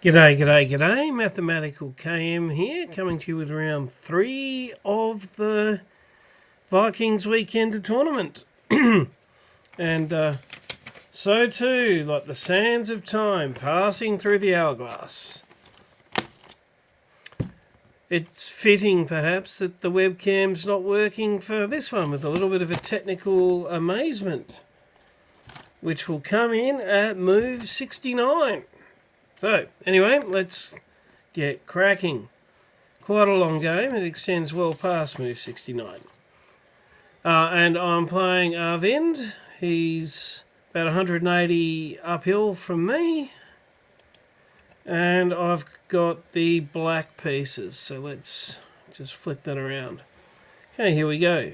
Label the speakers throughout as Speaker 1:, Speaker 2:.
Speaker 1: G'day, g'day, g'day. Mathematical KM here, coming to you with round 3 of the Vikings Weekender tournament. And so too, like the sands of time passing through the hourglass. It's fitting, perhaps, that the webcam's not working for this one, with a little bit of a technical amazement, which will come in at move 69. So, anyway, let's get cracking. Quite a long game. It extends well past move 69. And I'm playing Arvind. He's about 180 uphill from me. And I've got the black pieces. So let's just flip that around. Okay, here we go.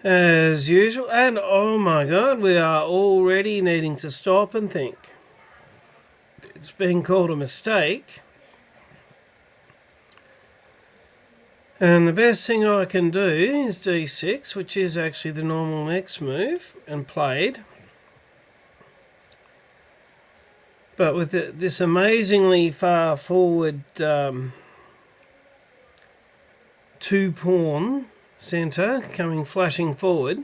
Speaker 1: As usual. And oh my god, we are already needing to stop and think. It's been called a mistake. And the best thing I can do is d6, which is actually the normal next move, and played. But with this amazingly far forward 2-pawn centre coming flashing forward,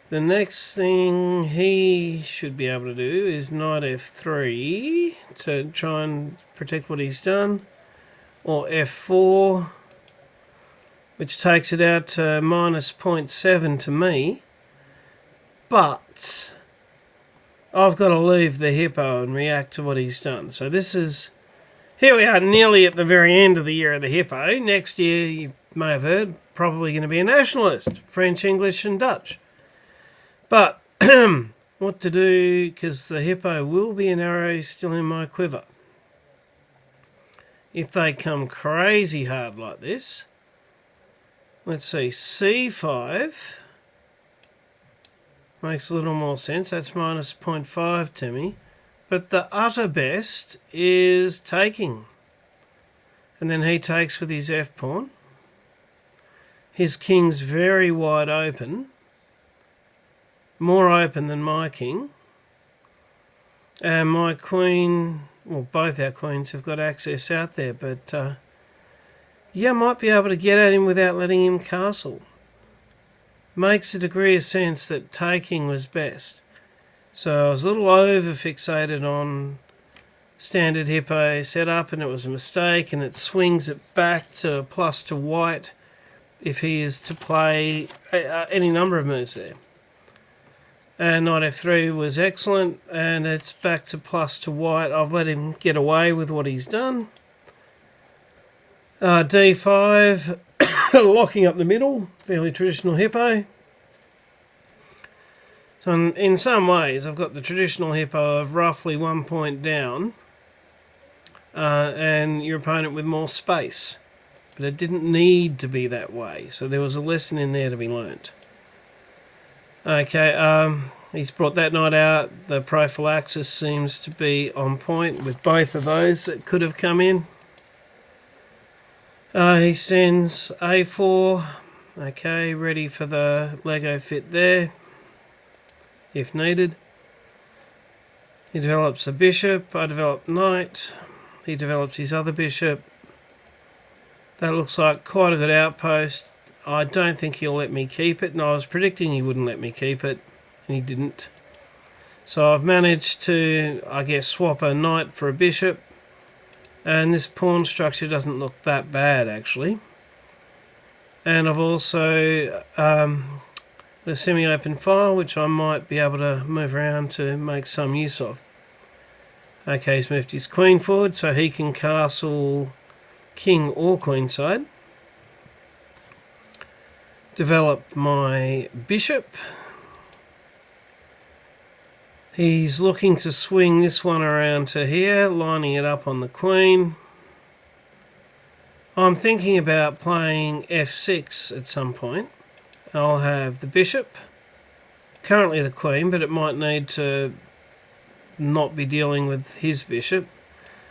Speaker 1: the next thing he should be able to do is knight f3 to try and protect what he's done, or f4, which takes it out to minus 0.7 to me. But I've got to leave the hippo and react to what he's done. So this is, here we are nearly at the very end of the year of the hippo. Next year, you may have heard, probably going to be a nationalist, French, English and Dutch. But what to do, because the hippo will be an arrow still in my quiver. If they come crazy hard like this, let's see, c5 makes a little more sense. That's minus 0.5 to me. But the utter best is taking. And then he takes with his f-pawn. His king's very wide open. More open than my king. And my queen, well, both our queens have got access out there, but yeah, I might be able to get at him without letting him castle. Makes a degree of sense that taking was best. So I was a little over fixated on standard hippo setup, and it was a mistake, and it swings it back to a plus to white if he is to play any number of moves there. And knight f3 was excellent, and it's back to plus to white. I've let him get away with what he's done. d5, locking up the middle, fairly traditional hippo. So in some ways, I've got the traditional hippo of roughly 1 point down, and your opponent with more space. But it didn't need to be that way, so there was a lesson in there to be learnt. Okay, he's brought that knight out. The prophylaxis seems to be on point with both of those that could have come in. He sends a4. Okay, ready for the Lego fit there, if needed. He develops a bishop. I develop knight. He develops his other bishop. That looks like quite a good outpost. I don't think he'll let me keep it, and I was predicting he wouldn't let me keep it, and he didn't. So I've managed to, I guess, swap a knight for a bishop, and this pawn structure doesn't look that bad, actually. And I've also a semi-open file, which I might be able to move around to make some use of. Okay, he's moved his queen forward, so he can castle king or queenside. Develop my bishop. He's looking to swing this one around to here, lining it up on the queen. I'm thinking about playing f6 at some point. I'll have the bishop, currently the queen, but it might need to not be dealing with his bishop.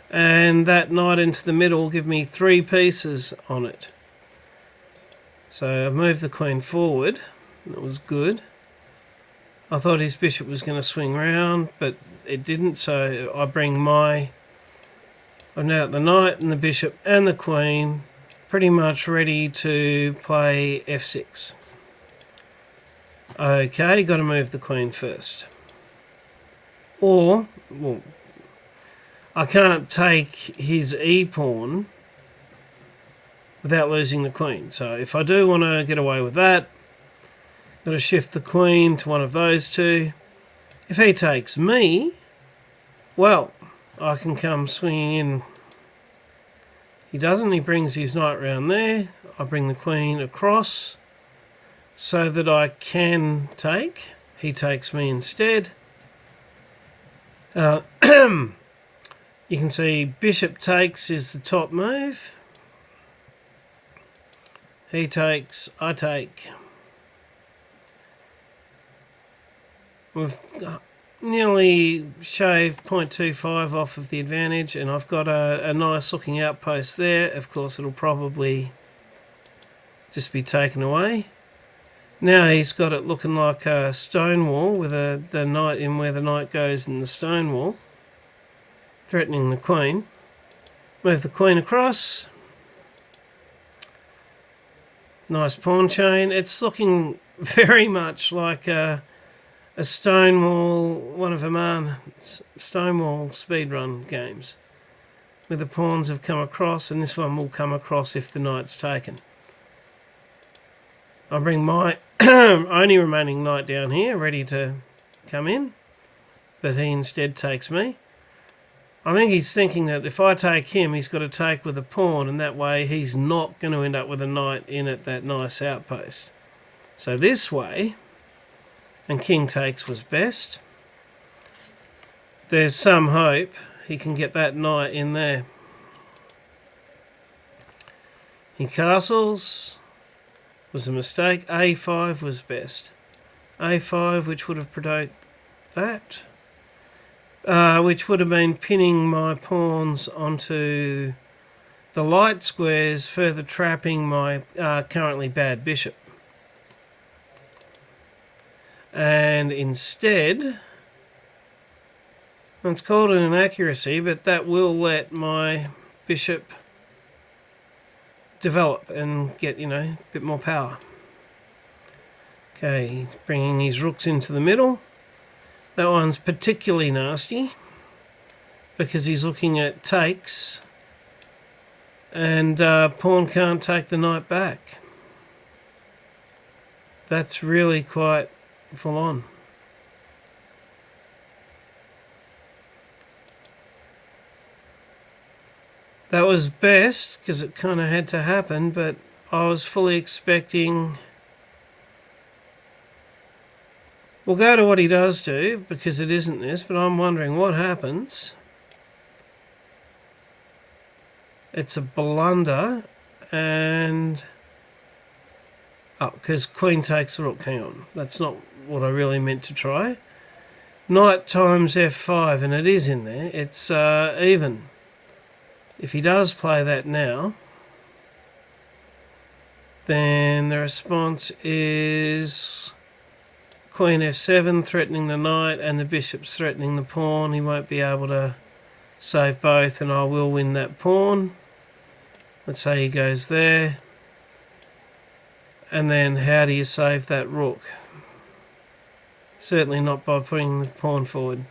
Speaker 1: And that knight into the middle will give me 3 pieces on it. So I've moved the queen forward. That was good. I thought his bishop was going to swing round, but it didn't, so I bring my... I've now got the knight and the bishop and the queen pretty much ready to play f6. Okay, got to move the queen first. Or, well, I can't take his e-pawn without losing the queen. So if I do want to get away with that, got to shift the queen to one of those two. If he takes me, well, I can come swinging in. He doesn't, he brings his knight round there. I bring the queen across so that I can take. He takes me instead. You can see bishop takes is the top move. He takes, I take. We've nearly shaved 0.25 off of the advantage, and I've got a nice looking outpost there. Of course, it'll probably just be taken away. Now he's got it looking like a stone wall with the knight in where the knight goes in the stone wall, threatening the queen. Move the queen across. Nice pawn chain. It's looking very much like a Stonewall, one of Oman's Stonewall speedrun games, where the pawns have come across, and this one will come across if the knight's taken. I bring my only remaining knight down here, ready to come in, but he instead takes me. I think he's thinking that if I take him, he's got to take with a pawn, and that way he's not going to end up with a knight in at that nice outpost. So this way, and king takes was best. There's some hope he can get that knight in there. He castles. Was a mistake. A5 was best. A5, which would have protected that. Which would have been pinning my pawns onto the light squares, further trapping my currently bad bishop. And instead, it's called an inaccuracy, but that will let my bishop develop and get, a bit more power. Okay, he's bringing his rooks into the middle. That one's particularly nasty because he's looking at takes, and pawn can't take the knight back. That's really quite full on. That was best because it kind of had to happen, but I was fully expecting... We'll go to what he does do because it isn't this, but I'm wondering what happens. It's a blunder, and... Oh, because queen takes the rook. Hang on, that's not what I really meant to try. Knight times f5, and it is in there. It's even. If he does play that now, then the response is queen f7 threatening the knight, and the bishop's threatening the pawn. He won't be able to save both, and I will win that pawn. Let's say he goes there. And then how do you save that rook? Certainly not by putting the pawn forward.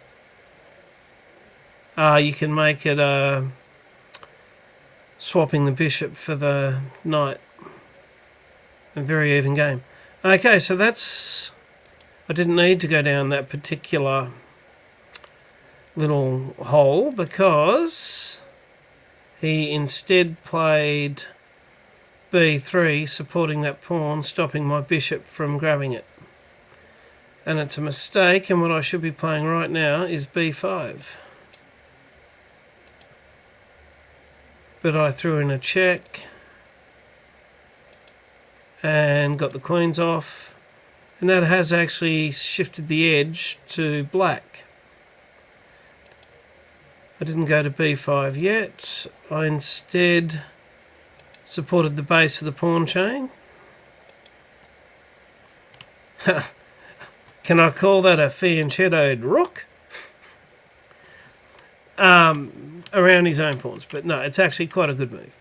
Speaker 1: You can make it swapping the bishop for the knight. A very even game. Okay, so that's... I didn't need to go down that particular little hole because he instead played b3, supporting that pawn, stopping my bishop from grabbing it. And it's a mistake, and what I should be playing right now is b5. But I threw in a check and got the queens off, and that has actually shifted the edge to black. I didn't go to b5 yet. I instead supported the base of the pawn chain. Can I call that a fianchettoed rook? around his own pawns. But no, it's actually quite a good move.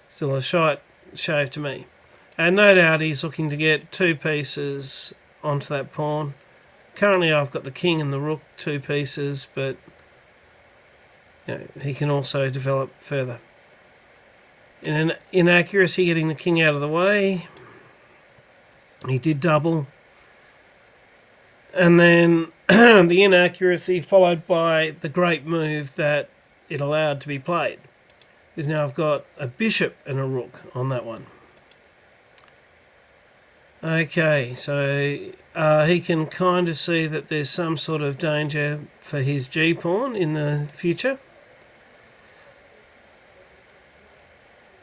Speaker 1: Still a shite shave to me. And no doubt he's looking to get 2 pieces onto that pawn. Currently I've got the king and the rook 2 pieces, but you know, he can also develop further. In an inaccuracy, getting the king out of the way, he did double. And then the inaccuracy followed by the great move that it allowed to be played. Is now I've got a bishop and a rook on that one. Okay, so he can kind of see that there's some sort of danger for his G-pawn in the future.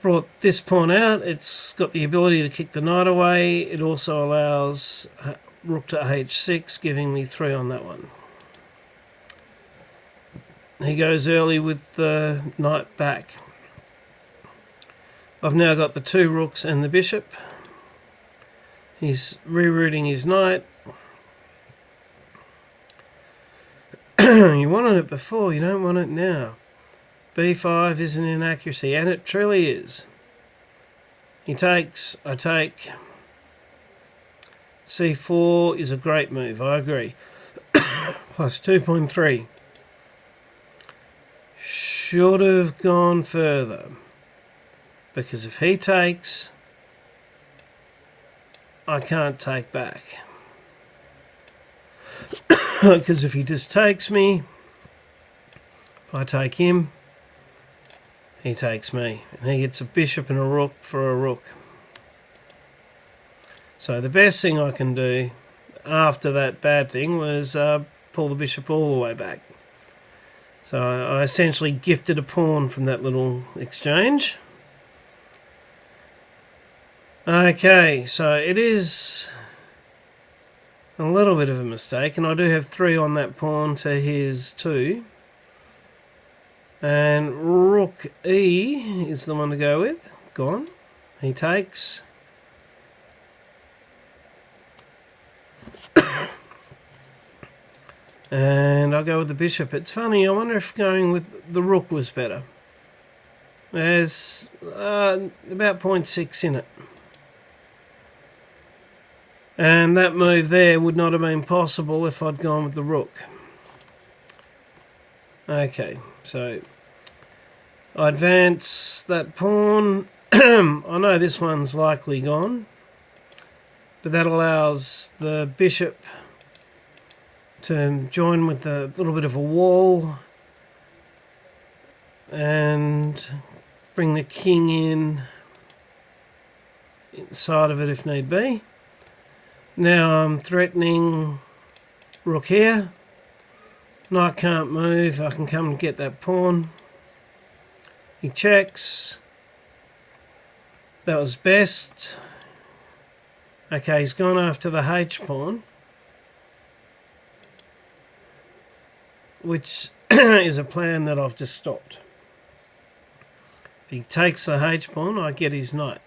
Speaker 1: Brought this pawn out. It's got the ability to kick the knight away. It also allows rook to h6, giving me 3 on that one. He goes early with the knight back. I've now got the 2 rooks and the bishop. He's rerouting his knight. You wanted it before, you don't want it now. B5 is an inaccuracy, and it truly is. He takes, I take. C4 is a great move, I agree. Plus 2.3. Should have gone further. Because if he takes, I can't take back. Because if he just takes me, if I take him, he takes me. And he gets a bishop and a rook for a rook. So the best thing I can do after that bad thing was pull the bishop all the way back. So I essentially gifted a pawn from that little exchange. Okay, so it is a little bit of a mistake, and I do have 3 on that pawn to his 2. And rook E is the one to go with. Gone. He takes. And I'll go with the bishop. It's funny, I wonder if going with the rook was better. There's about 0.6 in it. And that move there would not have been possible if I'd gone with the rook. Okay, so I advance that pawn. I know this one's likely gone, but that allows the bishop to join with a little bit of a wall and bring the king in inside of it if need be. Now I'm threatening rook here. Knight can't move. I can come and get that pawn. He checks. That was best. Okay, he's gone after the H pawn, which is a plan that I've just stopped. If he takes the H pawn, I get his knight.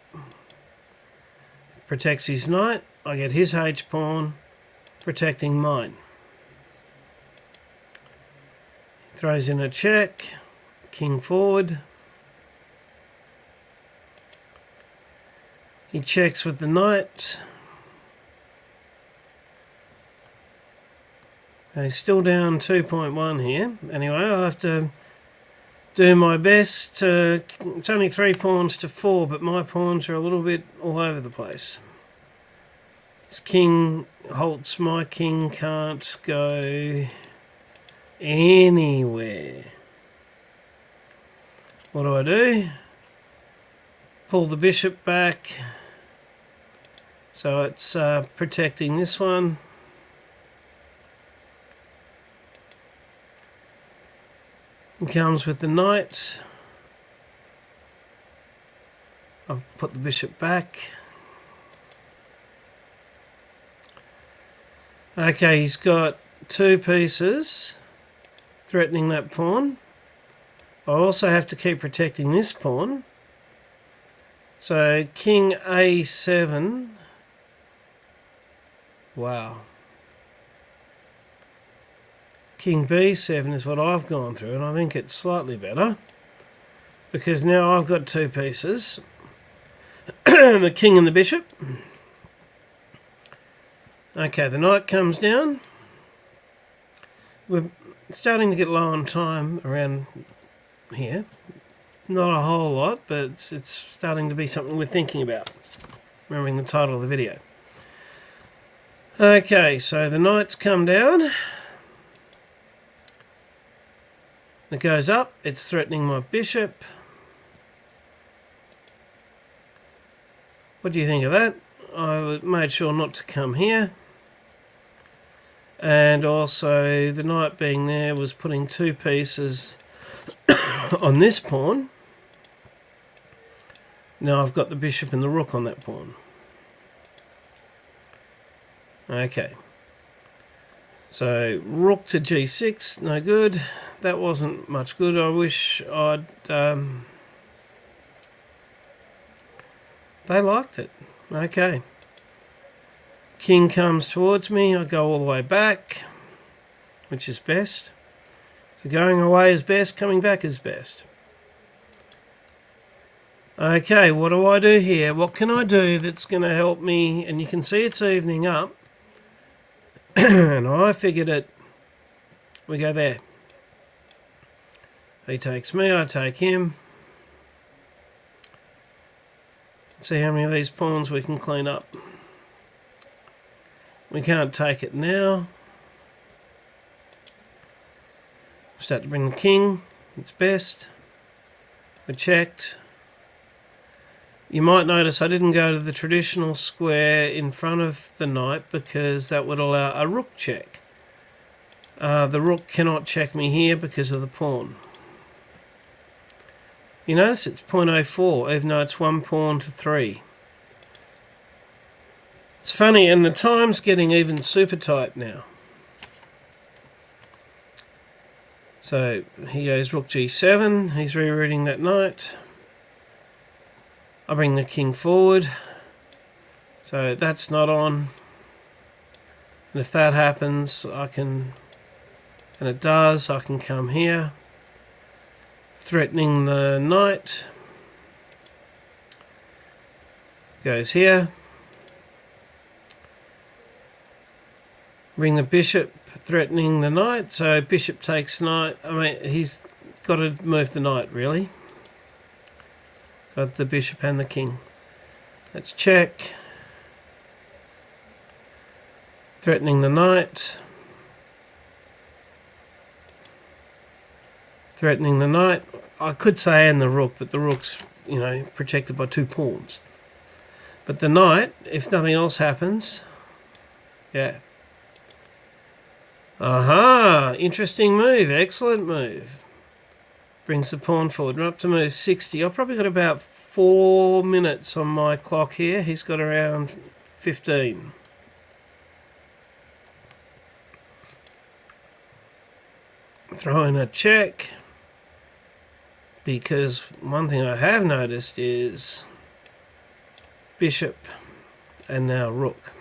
Speaker 1: Protects his knight, I get his H pawn, protecting mine. Throws in a check, king forward. He checks with the knight. He's still down 2.1 here. Anyway, I'll have to do my best. It's only 3 pawns to 4, but my pawns are a little bit all over the place. His king halts, my king can't go anywhere. What do I do? Pull the bishop back. So it's protecting this one. It comes with the knight. I'll put the bishop back. Okay, he's got 2 pieces threatening that pawn. I also have to keep protecting this pawn. So king a7. Wow. king b7 is what I've gone through, and I think it's slightly better because now I've got two pieces, the king and the bishop. Okay, the knight comes down. We're starting to get low on time around here. Not a whole lot, but it's starting to be something we're thinking about, remembering the title of the video. Okay, so the knight's come down. It goes up, it's threatening my bishop. What do you think of that? I made sure not to come here. And also the knight being there was putting two pieces on this pawn. Now I've got the bishop and the rook on that pawn. Okay. So rook to g6, no good. That wasn't much good. I wish I'd... they liked it. Okay. King comes towards me. I go all the way back, which is best. So going away is best, coming back is best. Okay, what do I do here? What can I do that's going to help me? And you can see it's evening up. And I figured it. We go there. He takes me, I take him. Let's see how many of these pawns we can clean up. We can't take it now. Start to bring the king. It's best. We checked. You might notice I didn't go to the traditional square in front of the knight because that would allow a rook check. The rook cannot check me here because of the pawn. You notice it's 0.04 even though it's 1 pawn to 3. It's funny, and the time's getting even super tight now. So he goes rook g7, he's rerouting that knight. I bring the king forward, so that's not on. And if that happens, I can, and it does, I can come here, threatening the knight. Goes here. Bring the bishop, threatening the knight, so bishop takes knight. I mean, he's got to move the knight, really. Got the bishop and the king. Let's check. Threatening the knight. Threatening the knight. I could say and the rook, but the rook's, you know, protected by 2 pawns. But the knight, if nothing else happens, yeah. Aha! Interesting move. Excellent move. Brings the pawn forward. We're up to move 60. I've probably got about 4 minutes on my clock here. He's got around 15. Throw in a check. Because one thing I have noticed is bishop and now rook.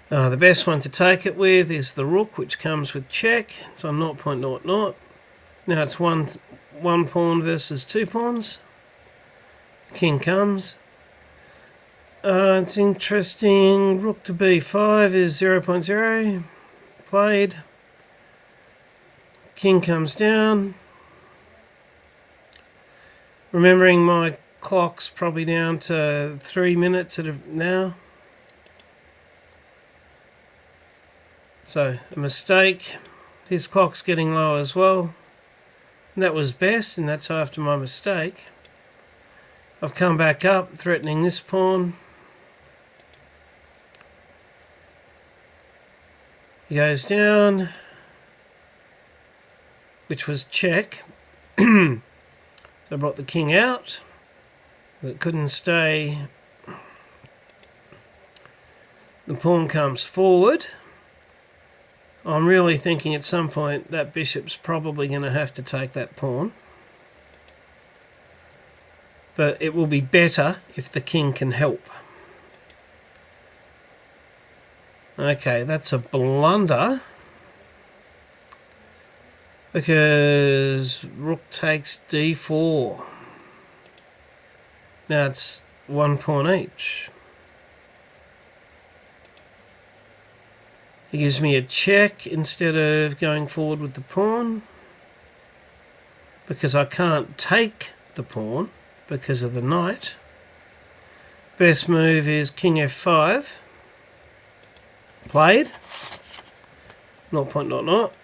Speaker 1: The best one to take it with is the rook, which comes with check. It's on 0.00. Now it's one pawn versus 2 pawns. King comes. It's interesting. Rook to b5 is 0.0. Played. King comes down. Remembering my clock's probably down to 3 minutes now. So, a mistake. His clock's getting low as well. And that was best, and that's after my mistake. I've come back up, threatening this pawn. He goes down, which was check. So I brought the king out. It couldn't stay. The pawn comes forward. I'm really thinking at some point that bishop's probably going to have to take that pawn. But it will be better if the king can help. Okay, that's a blunder. Because rook takes d4. Now it's 1 pawn each. He gives me a check instead of going forward with the pawn. Because I can't take the pawn because of the knight. Best move is king f5. Played. Not point, not.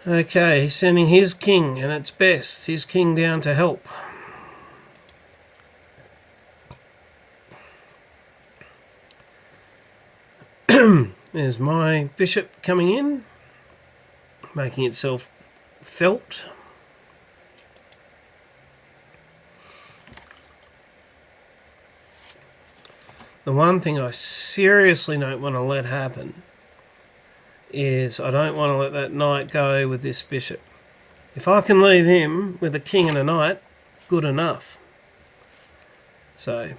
Speaker 1: Okay, he's sending his king, and it's best. His king down to help. There's my bishop coming in, making itself felt. The one thing I seriously don't want to let happen is I don't want to let that knight go with this bishop. If I can leave him with a king and a knight, good enough. So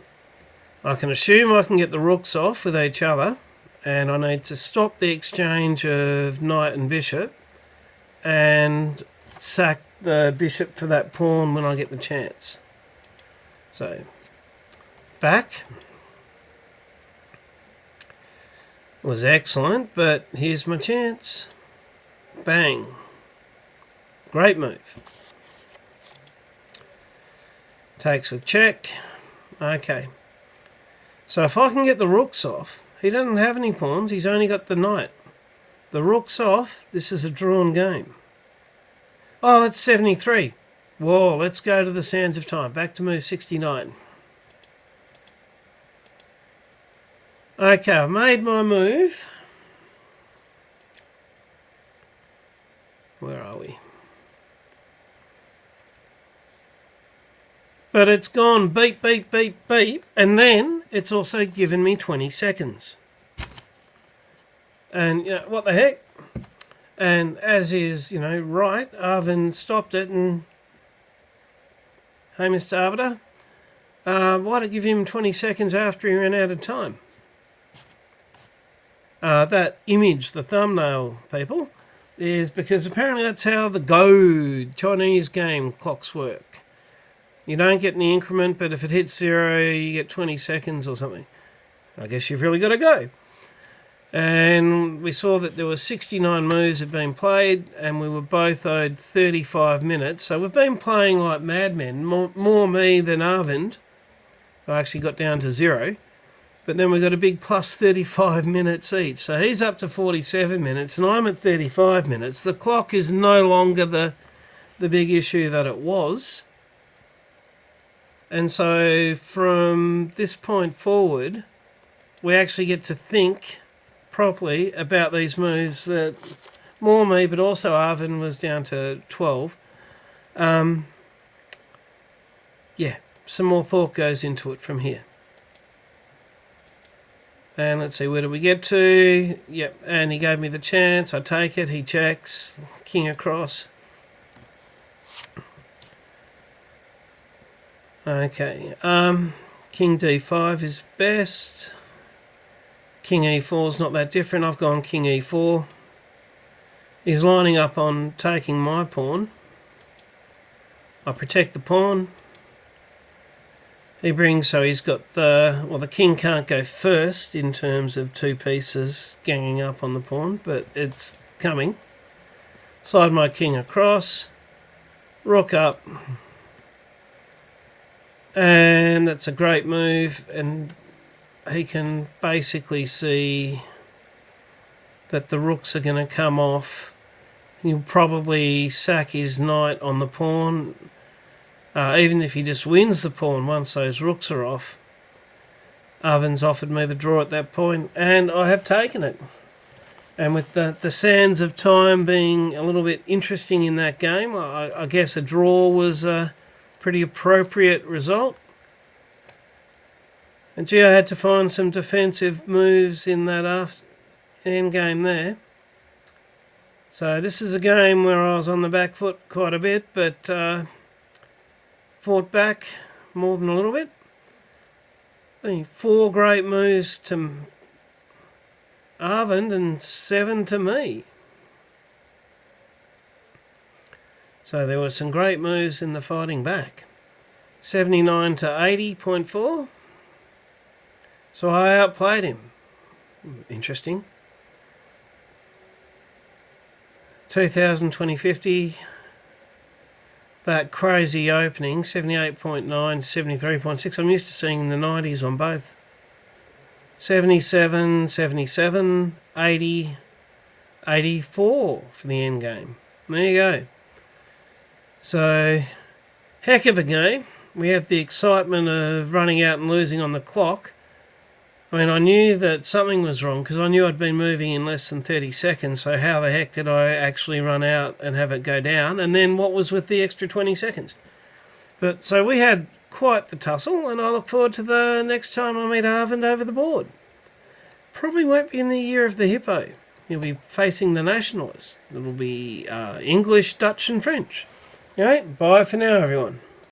Speaker 1: I can assume I can get the rooks off with each other, and I need to stop the exchange of knight and bishop and sack the bishop for that pawn when I get the chance. So back. Was excellent, but here's my chance. Bang. Great move. Takes with check. Okay. So if I can get the rooks off, he doesn't have any pawns, he's only got the knight. The rook's off, this is a drawn game. Oh, that's 73. Whoa, let's go to the sands of time. Back to move 69. Okay, I've made my move. Where are we? But it's gone beep, beep, beep, beep, and then it's also given me 20 seconds. And, you know, what the heck? And as is, you know, right, Arvin stopped it and, hey, Mr. Arbiter, why did it give him 20 seconds after he ran out of time? That image, the thumbnail, people, is because apparently that's how the Go Chinese game clocks work. You don't get any increment, but if it hits 0, you get 20 seconds or something. I guess you've really got to go. And we saw that there were 69 moves had been played, and we were both owed 35 minutes. So we've been playing like madmen, more me than Arvind. I actually got down to 0. But then we got a big plus 35 minutes each. So he's up to 47 minutes, and I'm at 35 minutes. The clock is no longer the big issue that it was. And so from this point forward, we actually get to think properly about these moves that more me, but also Arvin was down to 12. Yeah, some more thought goes into it from here. And let's see, where do we get to? Yep, and he gave me the chance. I take it, he checks, king across. Okay, king d5 is best. King e4 is not that different. I've gone king e4. He's lining up on taking my pawn. I protect the pawn. He brings, so he's got the king can't go first in terms of two pieces ganging up on the pawn, but it's coming. Slide my king across, rook up, and that's a great move, and he can basically see that the rooks are going to come off. He'll probably sack his knight on the pawn. Even if he just wins the pawn once those rooks are off. Arvin's offered me the draw at that point, and I have taken it. And with the sands of time being a little bit interesting in that game, I guess a draw was a pretty appropriate result. And gee, I had to find some defensive moves in that end game there. So this is a game where I was on the back foot quite a bit, but fought back more than a little bit. 4 great moves to Arvind and 7 to me. So there were some great moves in the fighting back. 79 to 80.4. So I outplayed him. Interesting. 2000 2050. That crazy opening, 78.9 to 73.6. I'm used to seeing the 90s on both. 77, 77, 80, 84 for the end game. There you go. So, heck of a game. We had the excitement of running out and losing on the clock. I mean, I knew that something was wrong because I knew I'd been moving in less than 30 seconds, so how the heck did I actually run out and have it go down? And then what was with the extra 20 seconds? But so we had quite the tussle, and I look forward to the next time I meet Arvind over the board. Probably won't be in the year of the hippo. He'll be facing the nationalists. It'll be English, Dutch and French. Alright, bye for now, everyone.